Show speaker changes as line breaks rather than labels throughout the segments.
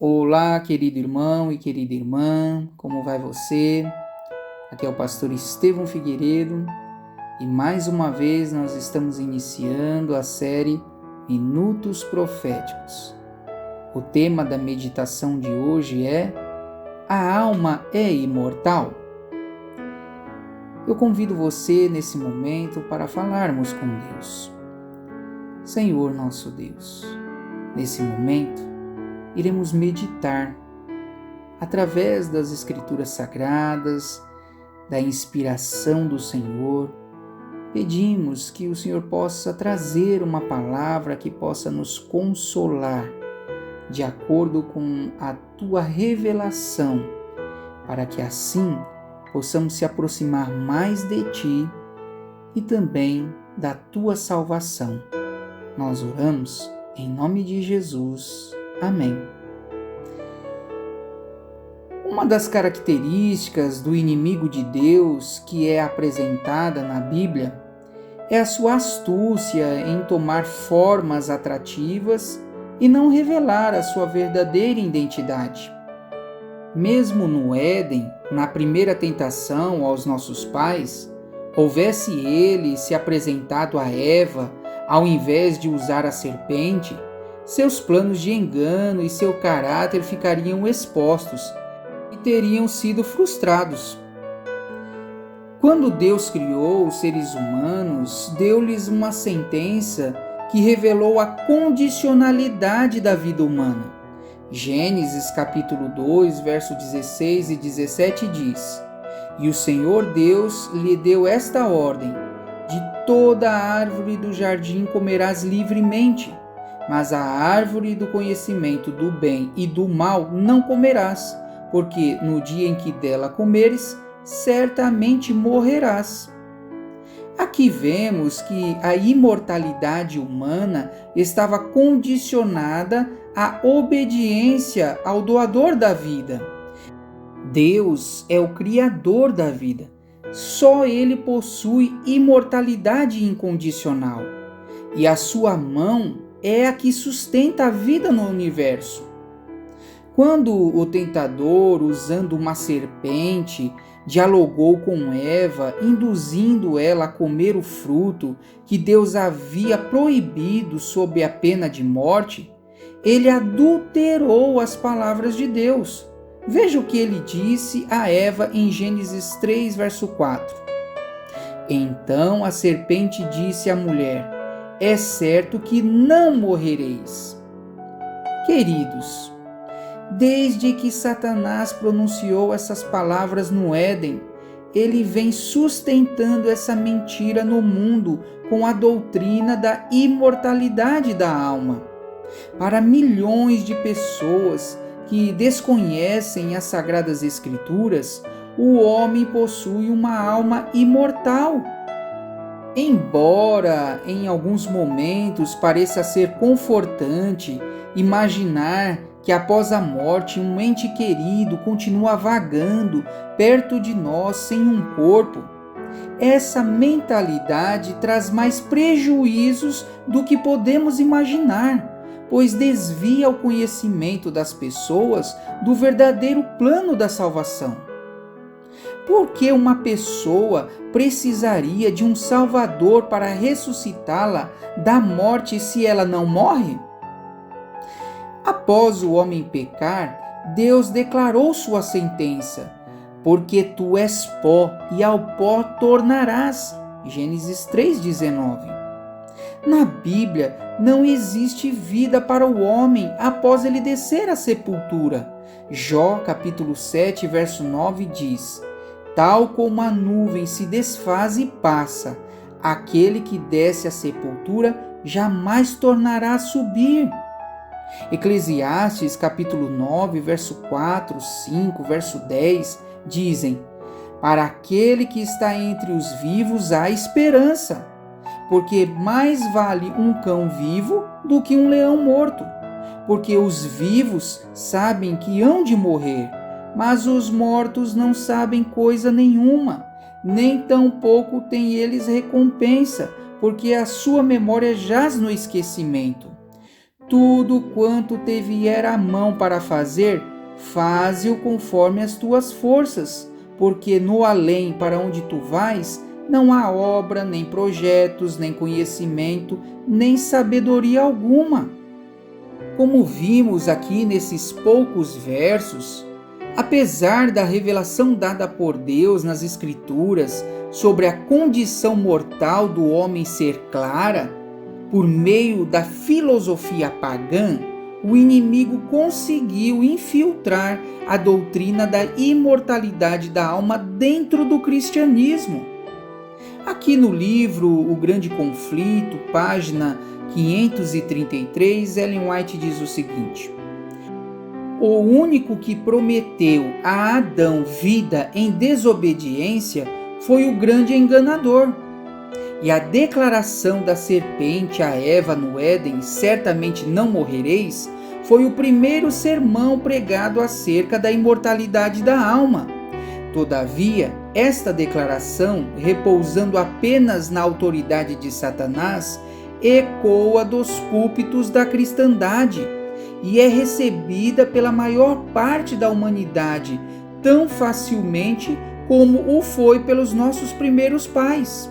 Olá, querido irmão e querida irmã, como vai você? Aqui é o pastor Estevão Figueiredo e mais uma vez nós estamos iniciando a série Minutos Proféticos. O tema da meditação de hoje é: a alma é imortal? Eu convido você nesse momento para falarmos com Deus. Senhor nosso Deus, nesse momento iremos meditar através das Escrituras Sagradas, da inspiração do Senhor. Pedimos que o Senhor possa trazer uma palavra que possa nos consolar, de acordo com a Tua revelação, para que assim possamos se aproximar mais de Ti e também da Tua salvação. Nós oramos em nome de Jesus. Amém. Uma das características do inimigo de Deus que é apresentada na Bíblia é a sua astúcia em tomar formas atrativas e não revelar a sua verdadeira identidade. Mesmo no Éden, na primeira tentação aos nossos pais, houvesse ele se apresentado a Eva ao invés de usar a serpente, seus planos de engano e seu caráter ficariam expostos e teriam sido frustrados. Quando Deus criou os seres humanos, deu-lhes uma sentença que revelou a condicionalidade da vida humana. Gênesis capítulo 2, verso 16 e 17 diz: "E o Senhor Deus lhe deu esta ordem: de toda a árvore do jardim comerás livremente, mas a árvore do conhecimento do bem e do mal não comerás, porque no dia em que dela comeres, certamente morrerás." Aqui vemos que a imortalidade humana estava condicionada à obediência ao doador da vida. Deus é o criador da vida. Só Ele possui imortalidade incondicional. E a sua mão é a que sustenta a vida no universo. Quando o tentador, usando uma serpente, dialogou com Eva, induzindo ela a comer o fruto que Deus havia proibido sob a pena de morte, ele adulterou as palavras de Deus. Veja o que ele disse a Eva em Gênesis 3, verso 4. "Então a serpente disse à mulher: é certo que não morrereis." Queridos, desde que Satanás pronunciou essas palavras no Éden, ele vem sustentando essa mentira no mundo com a doutrina da imortalidade da alma. Para milhões de pessoas que desconhecem as Sagradas Escrituras, o homem possui uma alma imortal. Embora em alguns momentos pareça ser confortante imaginar que após a morte um ente querido continua vagando perto de nós sem um corpo, essa mentalidade traz mais prejuízos do que podemos imaginar, pois desvia o conhecimento das pessoas do verdadeiro plano da salvação. Por que uma pessoa precisaria de um Salvador para ressuscitá-la da morte se ela não morre? Após o homem pecar, Deus declarou sua sentença: "Porque tu és pó, e ao pó tornarás." Gênesis 3,19. Na Bíblia, não existe vida para o homem após ele descer à sepultura. Jó, capítulo 7, verso 9 diz: "Tal como a nuvem se desfaz e passa, aquele que desce à sepultura jamais tornará a subir." Eclesiastes capítulo 9, verso 4, 5, verso 10 dizem: "Para aquele que está entre os vivos há esperança, porque mais vale um cão vivo do que um leão morto. Porque os vivos sabem que hão de morrer, mas os mortos não sabem coisa nenhuma, nem tampouco têm eles recompensa, porque a sua memória jaz no esquecimento. Tudo quanto te vier à mão para fazer, faze-o conforme as tuas forças, porque no além para onde tu vais, não há obra, nem projetos, nem conhecimento, nem sabedoria alguma. Como vimos aqui nesses poucos versos, apesar da revelação dada por Deus nas Escrituras sobre a condição mortal do homem ser clara, por meio da filosofia pagã, o inimigo conseguiu infiltrar a doutrina da imortalidade da alma dentro do cristianismo. Aqui no livro O Grande Conflito, página 533, Ellen White diz o seguinte: o único que prometeu a Adão vida em desobediência foi o grande enganador. E a declaração da serpente a Eva no Éden, certamente não morrereis, foi o primeiro sermão pregado acerca da imortalidade da alma. Todavia, esta declaração, repousando apenas na autoridade de Satanás, ecoa dos púlpitos da cristandade e é recebida pela maior parte da humanidade tão facilmente como o foi pelos nossos primeiros pais.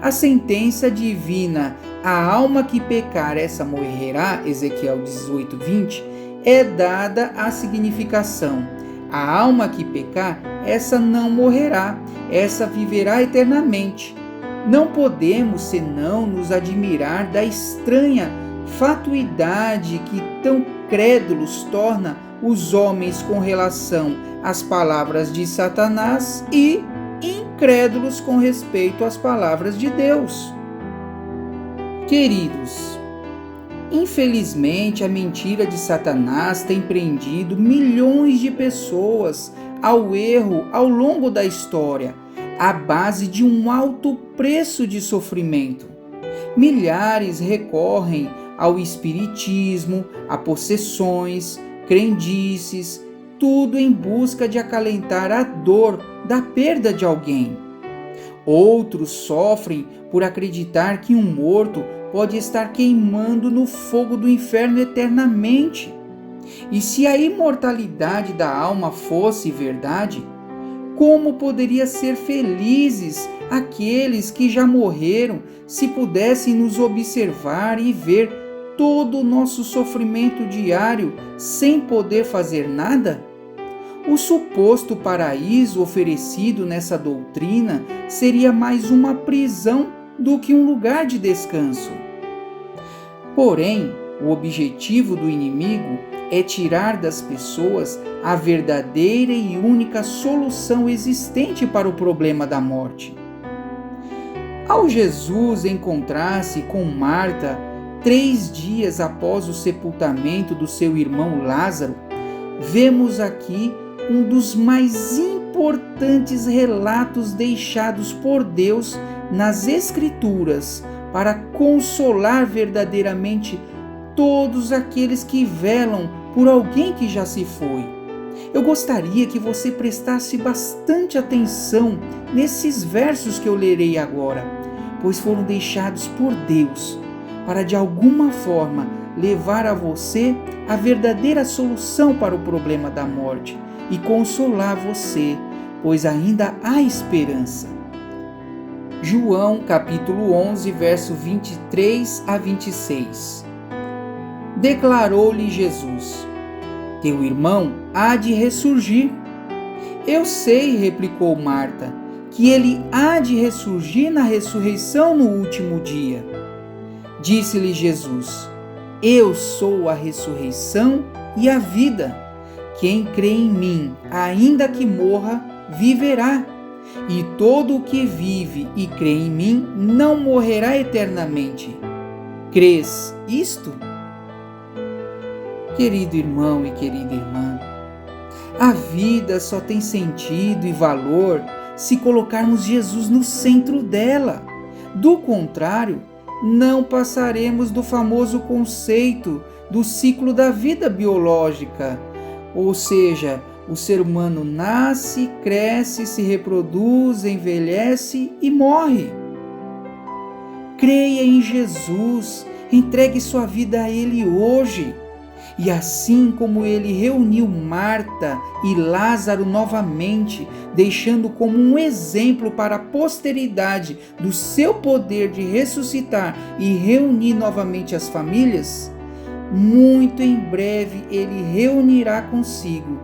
A sentença divina, a alma que pecar, essa morrerá, Ezequiel 18:20, é dada a significação: a alma que pecar, essa não morrerá, essa viverá eternamente. Não podemos senão nos admirar da estranha fatuidade que tão crédulos torna os homens com relação às palavras de Satanás e incrédulos com respeito às palavras de Deus. Queridos, infelizmente a mentira de Satanás tem prendido milhões de pessoas ao erro ao longo da história, à base de um alto preço de sofrimento. Milhares recorrem ao espiritismo, a possessões, crendices, tudo em busca de acalentar a dor da perda de alguém. Outros sofrem por acreditar que um morto pode estar queimando no fogo do inferno eternamente. E se a imortalidade da alma fosse verdade, como poderia ser felizes aqueles que já morreram se pudessem nos observar e ver todo o nosso sofrimento diário sem poder fazer nada? O suposto paraíso oferecido nessa doutrina seria mais uma prisão do que um lugar de descanso. Porém, o objetivo do inimigo é tirar das pessoas a verdadeira e única solução existente para o problema da morte. Ao Jesus encontrar-se com Marta 3 dias após o sepultamento do seu irmão Lázaro, vemos aqui um dos mais importantes relatos deixados por Deus nas Escrituras para consolar verdadeiramente todos aqueles que velam por alguém que já se foi. Eu gostaria que você prestasse bastante atenção nesses versos que eu lerei agora, pois foram deixados por Deus para de alguma forma levar a você a verdadeira solução para o problema da morte e consolar você, pois ainda há esperança. João capítulo 11, verso 23 a 26. Declarou-lhe Jesus: teu irmão há de ressurgir. Eu sei, replicou Marta, que ele há de ressurgir na ressurreição no último dia. Disse-lhe Jesus: eu sou a ressurreição e a vida. Quem crê em mim, ainda que morra, viverá. E todo o que vive e crê em mim não morrerá eternamente. Crês isto? Querido irmão e querida irmã, a vida só tem sentido e valor se colocarmos Jesus no centro dela. Do contrário, não passaremos do famoso conceito do ciclo da vida biológica, ou seja, o ser humano nasce, cresce, se reproduz, envelhece e morre. Creia em Jesus, Entregue sua vida a Ele hoje. E assim como Ele reuniu Marta e Lázaro novamente, deixando como um exemplo para a posteridade do seu poder de ressuscitar e reunir novamente as famílias, muito em breve Ele reunirá consigo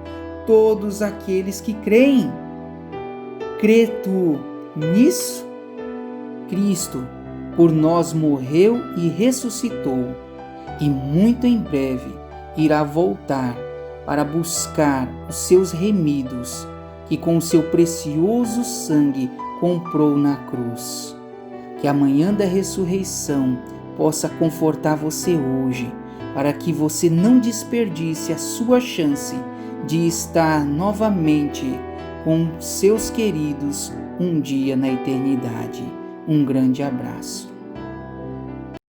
todos aqueles que creem. Crê tu nisso? Cristo por nós morreu e ressuscitou, e muito em breve irá voltar para buscar os seus remidos, que com o seu precioso sangue comprou na cruz. Que a manhã da ressurreição possa confortar você hoje, para que você não desperdice a sua chance de estar novamente com seus queridos um dia na eternidade. Um grande abraço.